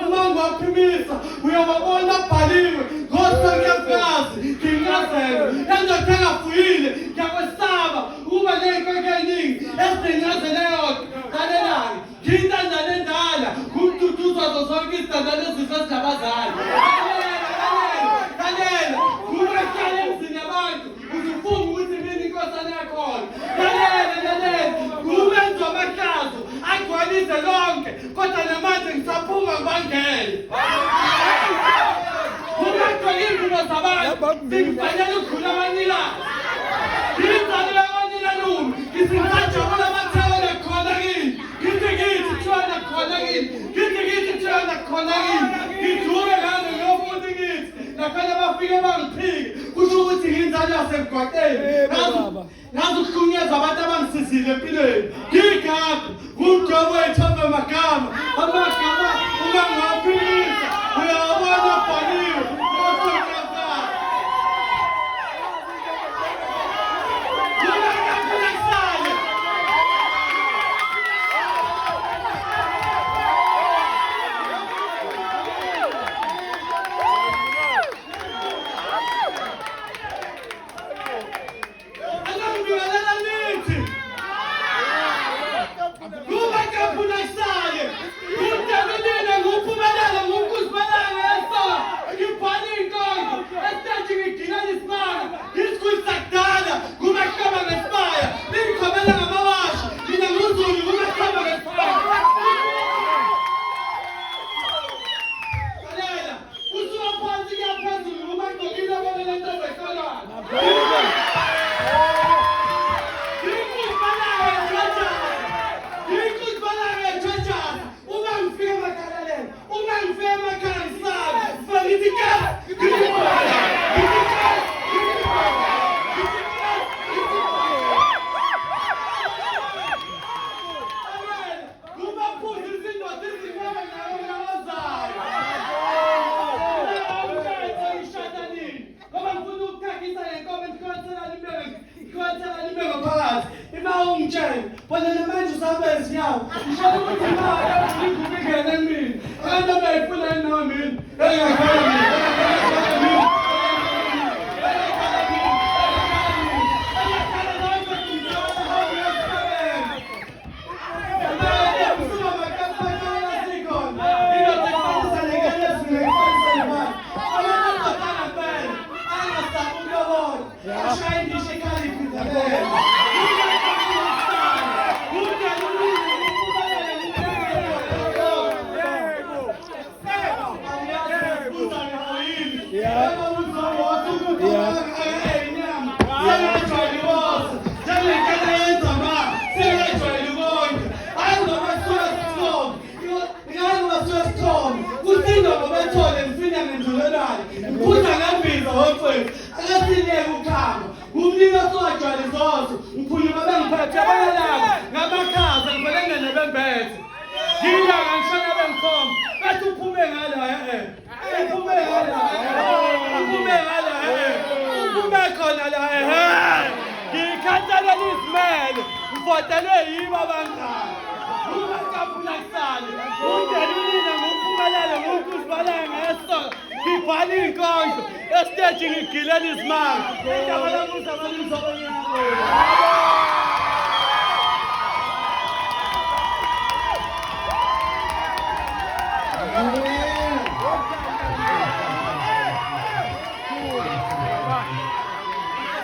uma ungaphimisa uyawabona abhaliwe ngosakyafazi ngingazelo endothanga fuyile ngiyakwesaba ukuba ney'nkwenke ey'ningi ezingazele yodwa lalelani ngiyintandane endala kumduduza zonke izitandane ezizwe ezingabazali lalela kubehlala emzini yabantu uzifunga ukuthi mina inkosana yakhona lalela kubenza amahlazo agcwalise lonke kodwa namanje ngisaphuma ngibangele ungagcoki iy'ngubo zabantu singibhalela ukudlula abanikazi ngiyinzalo yabanina lumi ngithi ngisajabula amathawela khona kini ngithi kuthiwana khona kini ngithi kuthiwana khona kini ngidlule ngane ngiyofunda ngithi nakhona bafike bangiphike kusho ukuthi ngiyinzalo yasemgwaqeni ngazi ukuhlunyeza abantu abangisizile empilweni ngigabhe ngumjobo wey'thombe magama uma ngaphilisa uyawabona abhaliwe Bravo!